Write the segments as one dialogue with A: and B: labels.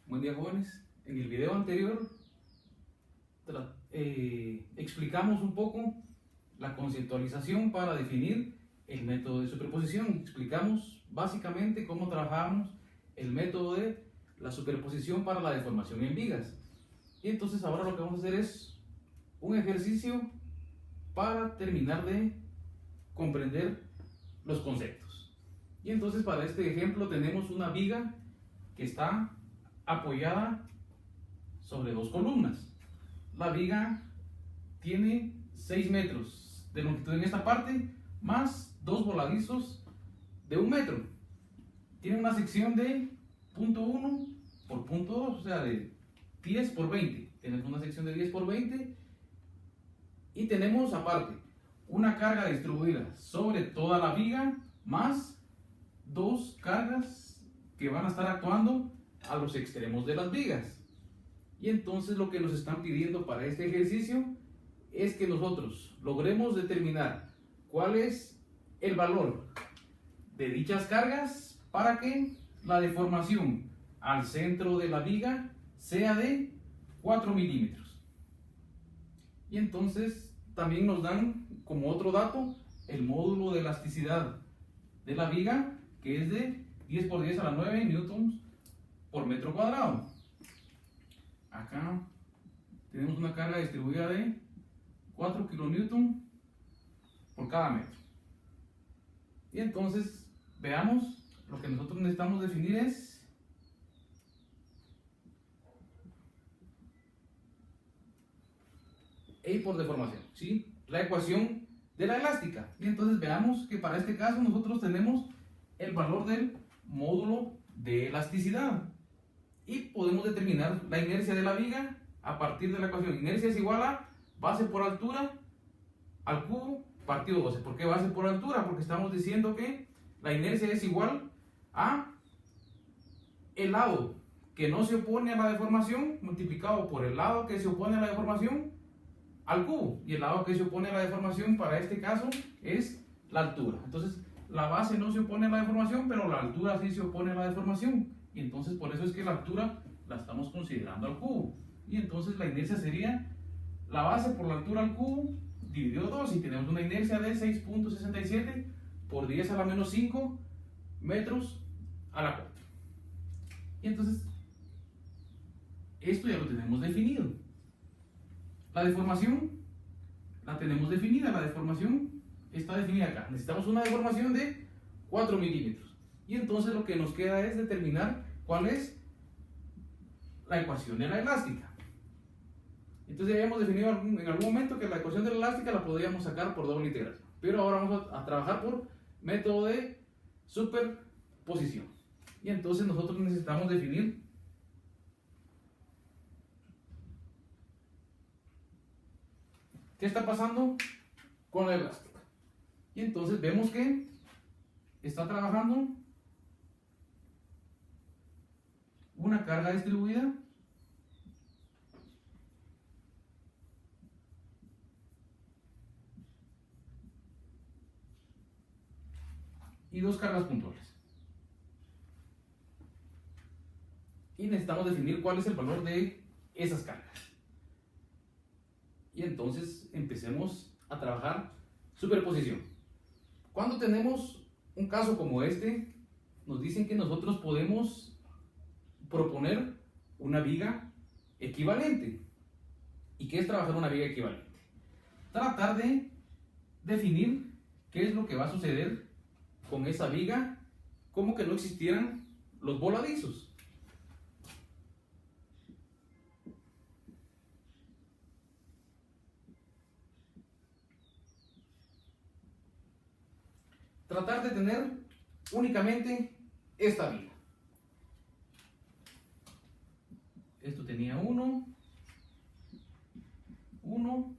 A: Buen día, jóvenes. En el video anterior explicamos un poco la conceptualización para definir el método de superposición. Explicamos básicamente cómo trabajamos el método de la superposición para la deformación en vigas. Y entonces ahora lo que vamos a hacer es un ejercicio para terminar de comprender los conceptos. Y entonces para este ejemplo tenemos una viga que está apoyada sobre dos columnas. La viga tiene 6 metros de longitud en esta parte, más dos voladizos de 1 metro. Tiene una sección de 0.1 por 0.2, o sea, de 10 por 20. Tenemos una sección de 10 por 20 y tenemos aparte una carga distribuida sobre toda la viga, más dos cargas que van a estar actuando a los extremos de las vigas. Y entonces lo que nos están pidiendo para este ejercicio es que nosotros logremos determinar cuál es el valor de dichas cargas para que la deformación al centro de la viga sea de 4 milímetros. Y entonces también nos dan como otro dato el módulo de elasticidad de la viga, que es de 10 por 10 a la 9 newtons por metro cuadrado. Acá tenemos una carga distribuida de 4 kilonewton por cada metro. Y entonces veamos, lo que nosotros necesitamos definir es E por deformación, ¿sí? La ecuación de la elástica. Y entonces veamos que para este caso nosotros tenemos el valor del módulo de elasticidad y podemos determinar la inercia de la viga a partir de la ecuación. Inercia es igual a base por altura al cubo partido 12. ¿Por qué base por altura? Porque estamos diciendo que la inercia es igual a el lado que no se opone a la deformación multiplicado por el lado que se opone a la deformación al cubo, y el lado que se opone a la deformación para este caso es la altura. Entonces la base no se opone a la deformación, pero la altura sí se opone a la deformación, y entonces por eso es que la altura la estamos considerando al cubo. Y entonces la inercia sería la base por la altura al cubo dividido 2, y tenemos una inercia de 6.67 por 10 a la menos 5 metros a la 4. Y entonces esto ya lo tenemos definido. La deformación la tenemos definida, la deformación está definida acá. Necesitamos una deformación de 4 milímetros. Y entonces lo que nos queda es determinar cuál es la ecuación de la elástica. Entonces ya habíamos definido en algún momento que la ecuación de la elástica la podríamos sacar por doble integración. Pero ahora vamos a trabajar por método de superposición. Y entonces nosotros necesitamos definir ¿qué está pasando con la elástica? Y entonces vemos que está trabajando una carga distribuida y dos cargas puntuales. Y necesitamos definir cuál es el valor de esas cargas. Y entonces empecemos a trabajar superposición. Cuando tenemos un caso como este, nos dicen que nosotros podemos proponer una viga equivalente. ¿Y qué es trabajar una viga equivalente? Tratar de definir qué es lo que va a suceder con esa viga, como que no existieran los voladizos. Tratar de tener únicamente esta viga. Esto tenía 1, 1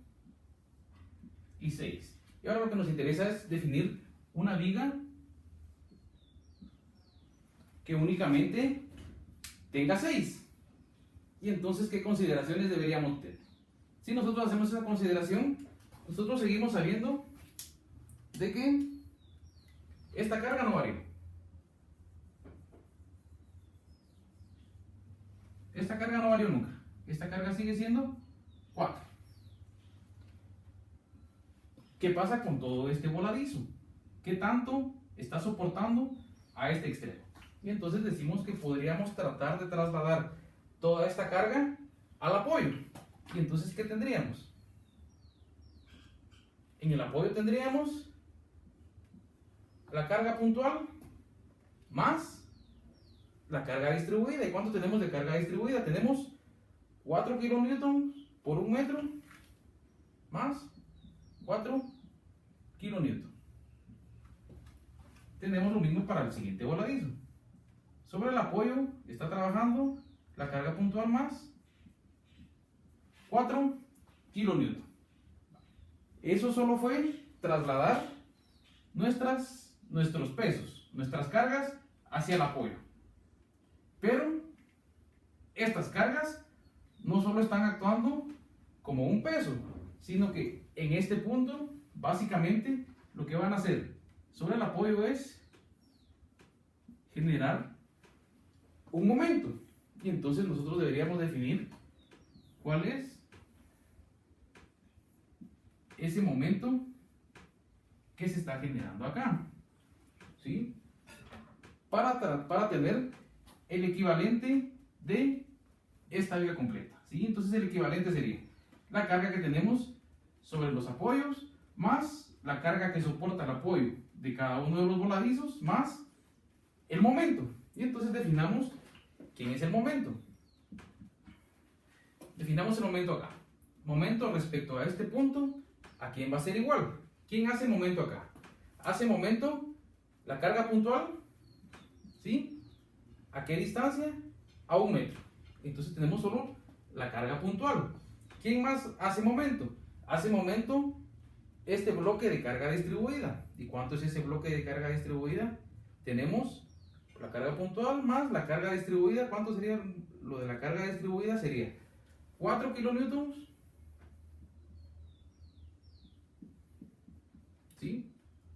A: y 6. Y ahora lo que nos interesa es definir una viga que únicamente tenga 6. Y entonces, ¿qué consideraciones deberíamos tener? Si nosotros hacemos esa consideración, nosotros seguimos sabiendo de que esta carga no varía. esta carga no varió nunca. Esta carga sigue siendo 4. ¿Qué pasa con todo este voladizo? ¿Qué tanto está soportando a este extremo? Y entonces decimos que podríamos tratar de trasladar toda esta carga al apoyo. Y entonces, ¿qué tendríamos? En el apoyo tendríamos la carga puntual más la carga distribuida. ¿Y cuánto tenemos de carga distribuida? Tenemos 4 kilonewtons por 1 metro más 4 kilonewtons. Tenemos lo mismo para el siguiente voladizo. Sobre el apoyo está trabajando la carga puntual más 4 kilonewtons. Eso solo fue trasladar nuestros pesos, nuestras cargas hacia el apoyo. Pero estas cargas no solo están actuando como un peso, sino que en este punto, básicamente, lo que van a hacer sobre el apoyo es generar un momento. Y entonces nosotros deberíamos definir cuál es ese momento que se está generando acá, ¿sí? Para tener el equivalente de esta viga completa, ¿sí? Entonces el equivalente sería la carga que tenemos sobre los apoyos más la carga que soporta el apoyo de cada uno de los voladizos más el momento. Y entonces definamos quién es el momento. Definamos el momento acá. Momento respecto a este punto, ¿a quién va a ser igual? ¿Quién hace momento acá? Hace momento la carga puntual, ¿sí? ¿A qué distancia? A 1 metro. Entonces tenemos solo la carga puntual. ¿Quién más hace momento? Hace momento este bloque de carga distribuida. ¿Y cuánto es ese bloque de carga distribuida? Tenemos la carga puntual más la carga distribuida. ¿Cuánto sería lo de la carga distribuida? Sería 4 kilonewtons. ¿Sí?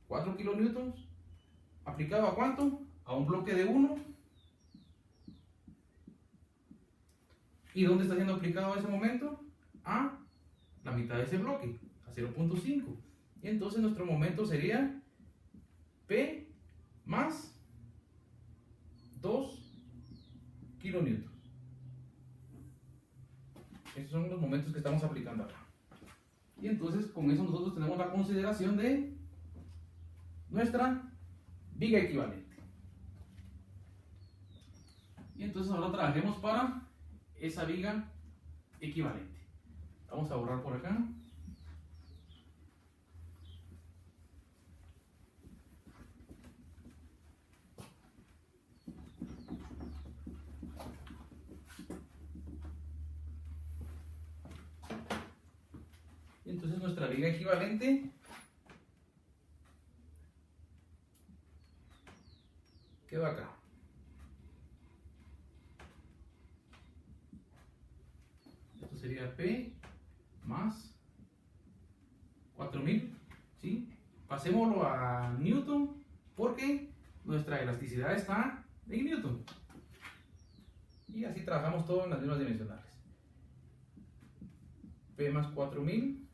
A: 4 kilonewtons. ¿Aplicado a cuánto? A un bloque de 1. ¿Y dónde está siendo aplicado ese momento? A la mitad de ese bloque, a 0.5. Y entonces nuestro momento sería P más 2 kilonewtons. Esos son los momentos que estamos aplicando acá. Y entonces con eso nosotros tenemos la consideración de nuestra viga equivalente. Y entonces ahora trabajemos para esa viga equivalente. Vamos a borrar por acá. Y entonces nuestra viga equivalente quedó acá. Esto sería P más 4000, ¿sí? Pasémoslo a Newton porque nuestra elasticidad está en Newton. Y así trabajamos todo en las mismas dimensionales. P más 4000.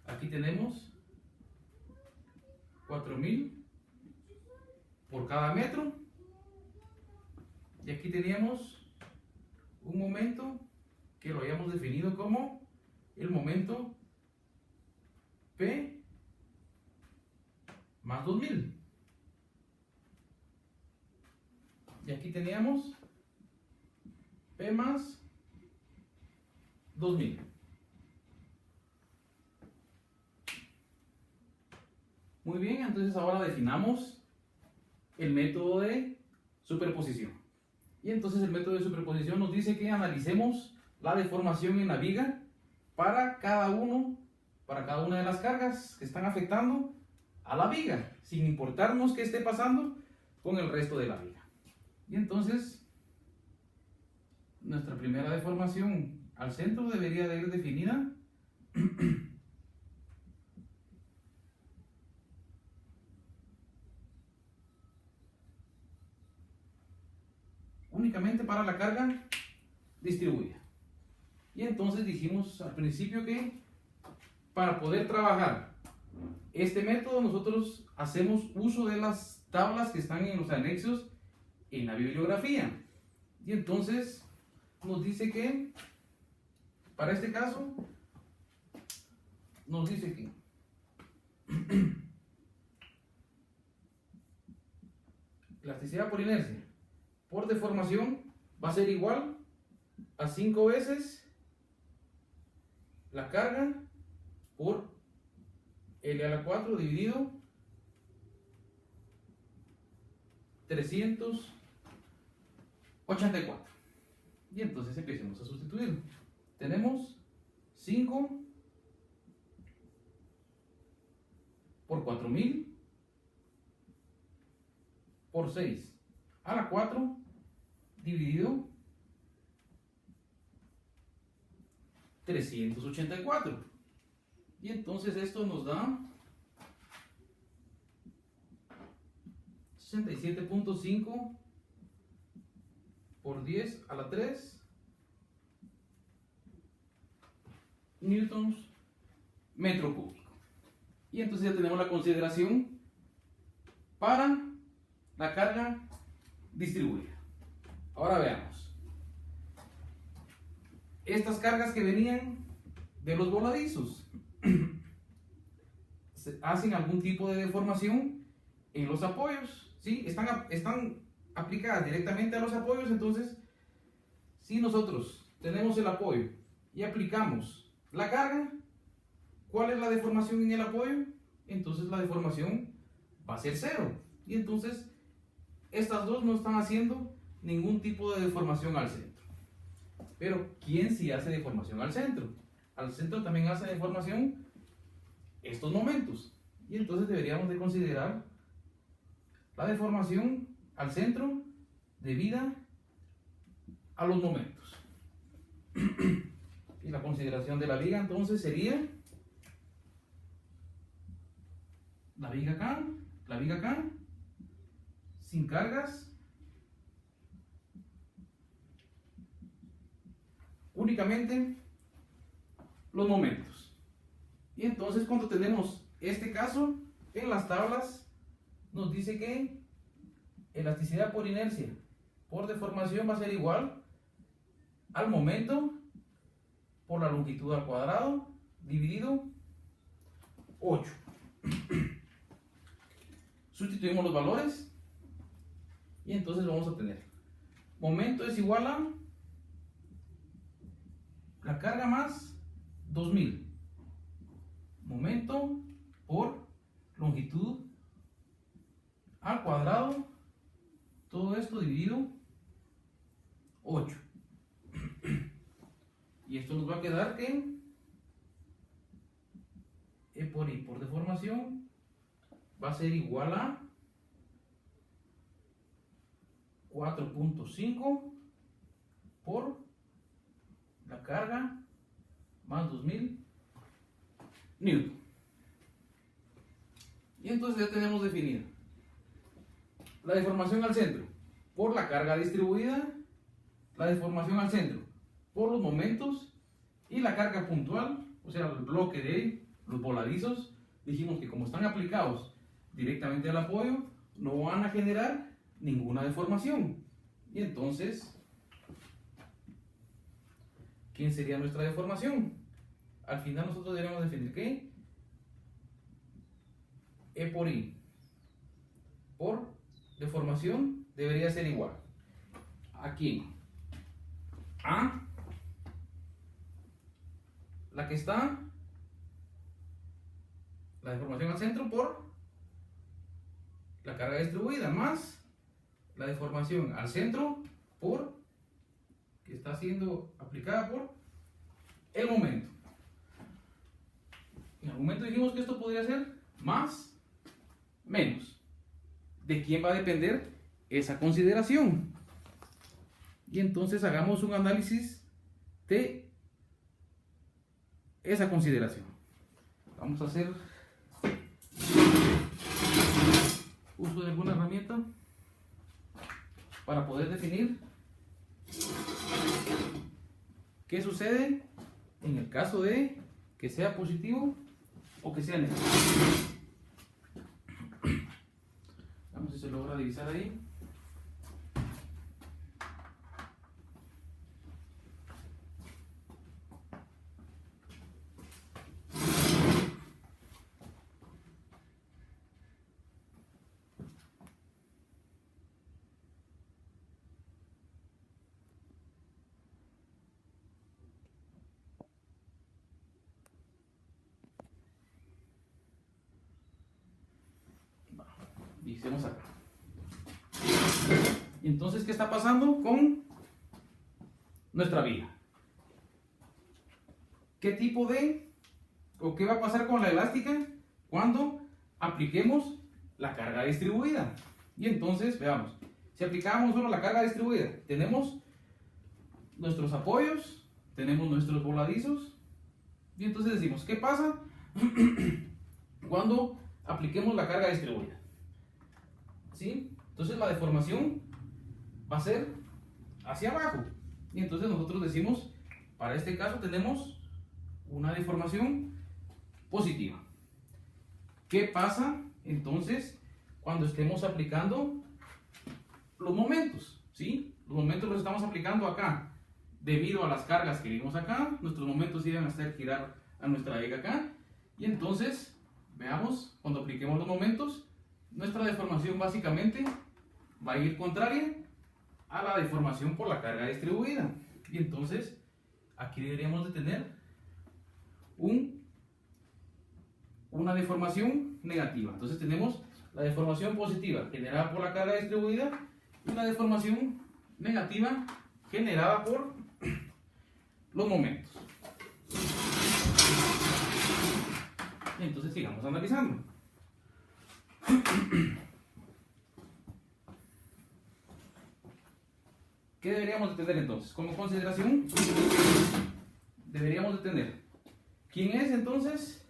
A: Aquí tenemos 4000 por cada metro. Y aquí teníamos un momento que lo habíamos definido como el momento P más 2000. Y aquí teníamos P más 2000. Muy bien, entonces ahora definamos el método de superposición. Y entonces el método de superposición nos dice que analicemos la deformación en la viga para cada una de las cargas que están afectando a la viga, sin importarnos qué esté pasando con el resto de la viga. Y entonces nuestra primera deformación al centro debería de ir definida únicamente para la carga distribuida. Y entonces dijimos al principio que para poder trabajar este método nosotros hacemos uso de las tablas que están en los anexos en la bibliografía. Y entonces nos dice que para este caso nos dice que elasticidad por inercia por deformación va a ser igual a 5 veces la carga por L a la 4 dividido 384. Y entonces empecemos a sustituir. Tenemos 5 por 4000 por 6 a la 4 dividido 384. Y entonces esto nos da 67.5 por 10 a la 3 newtons metro cúbico. Y entonces ya tenemos la consideración para la carga distribuida. Ahora veamos. Estas cargas que venían de los voladizos hacen algún tipo de deformación en los apoyos, ¿sí? Están aplicadas directamente a los apoyos. Entonces, si nosotros tenemos el apoyo y aplicamos la carga, ¿cuál es la deformación en el apoyo? Entonces la deformación va a ser 0. Y entonces estas dos no están haciendo ningún tipo de deformación al centro. Pero ¿quién sí hace deformación al centro? Al centro también hace deformación estos momentos. Y entonces deberíamos de considerar la deformación al centro debida a los momentos. Y la consideración de la viga entonces sería la viga acá, sin cargas, únicamente los momentos. Y entonces cuando tenemos este caso, en las tablas nos dice que elasticidad por inercia por deformación va a ser igual al momento por la longitud al cuadrado dividido 8. Sustituimos los valores y entonces vamos a tener momento es igual a la carga más 2000, momento por longitud al cuadrado, todo esto dividido 8. Y esto nos va a quedar que E por I por deformación va a ser igual a 4.5 por la carga más 2000 newton. Y entonces ya tenemos definida la deformación al centro por la carga distribuida, la deformación al centro por los momentos y la carga puntual, o sea, el bloque de los voladizos. Dijimos que como están aplicados directamente al apoyo, no van a generar ninguna deformación. Y entonces, ¿quién sería nuestra deformación? Al final nosotros debemos definir que E por I por deformación debería ser igual aquí a la que está la deformación al centro por la carga distribuida más la deformación al centro por que está siendo aplicada por el momento. En algún momento dijimos que esto podría ser más menos. ¿De quién va a depender esa consideración? Y entonces hagamos un análisis de esa consideración. Vamos a hacer uso de alguna herramienta para poder definir ¿Qué sucede en el caso de que sea positivo o que sea negativo? Vamos a ver si se logra divisar ahí. Divisemos acá. Entonces, ¿qué está pasando con nuestra vía? ¿Qué tipo de o qué va a pasar con la elástica cuando apliquemos la carga distribuida? Y entonces, veamos, si aplicamos solo la carga distribuida, tenemos nuestros apoyos, tenemos nuestros voladizos, y entonces decimos, ¿qué pasa cuando apliquemos la carga distribuida? ¿Sí? Entonces la deformación va a ser hacia abajo, y entonces nosotros decimos, para este caso tenemos una deformación positiva. ¿Qué pasa entonces cuando estemos aplicando los momentos? ¿Sí? Los momentos los estamos aplicando acá. Debido a las cargas que vimos acá, nuestros momentos iban a hacer girar a nuestra eje acá. Y entonces, veamos, cuando apliquemos los momentos, nuestra deformación básicamente va a ir contraria a la deformación por la carga distribuida. Y entonces, aquí deberíamos de tener una deformación negativa. Entonces tenemos la deformación positiva generada por la carga distribuida y la deformación negativa generada por los momentos. Entonces sigamos analizando. ¿Qué deberíamos de tener entonces? Como consideración, deberíamos de tener ¿quién es entonces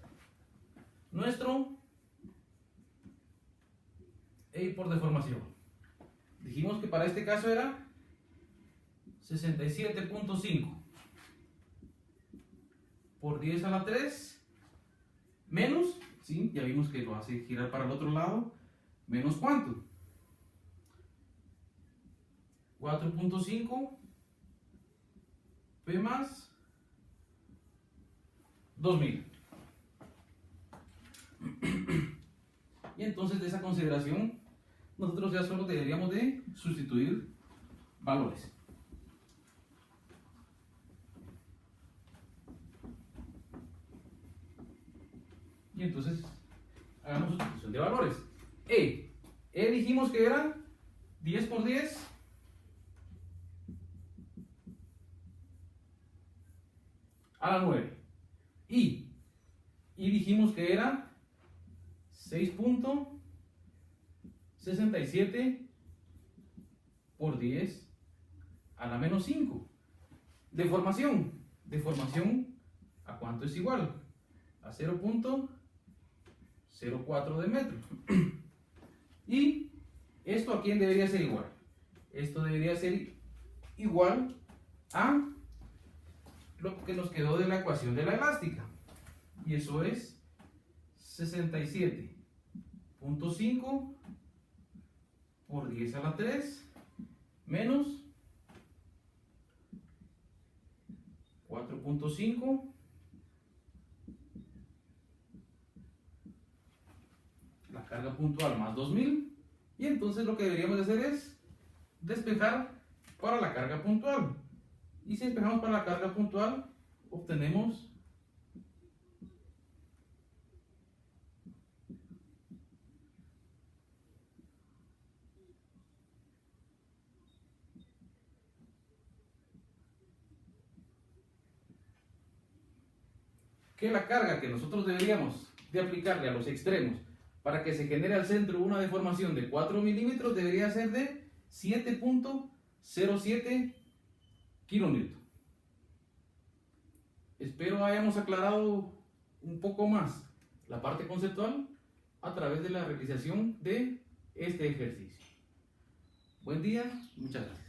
A: nuestro E por deformación? Dijimos que para este caso era 67.5 por 10 a la 3 menos, ¿sí? Ya vimos que lo hace girar para el otro lado, menos ¿cuánto? 4.5 P más 2000. Y entonces de esa consideración nosotros ya solo deberíamos de sustituir valores. Y entonces hagamos sustitución de valores. E dijimos que era 10 por 10 a la 9. Y dijimos que era 6.67 por 10 a la menos 5. Deformación. Deformación, ¿a cuánto es igual? A 0.04 de metro. ¿Y esto a quién debería ser igual? Esto debería ser igual a lo que nos quedó de la ecuación de la elástica. Y eso es 67.5 por 10 a la 3 menos 4.5 la carga puntual más 2000. Y entonces lo que deberíamos de hacer es despejar para la carga puntual. Y si despejamos para la carga puntual, obtenemos que la carga que nosotros deberíamos de aplicarle a los extremos para que se genere al centro una deformación de 4 milímetros debería ser de 7.07 kN. Espero hayamos aclarado un poco más la parte conceptual a través de la realización de este ejercicio. Buen día, muchas gracias.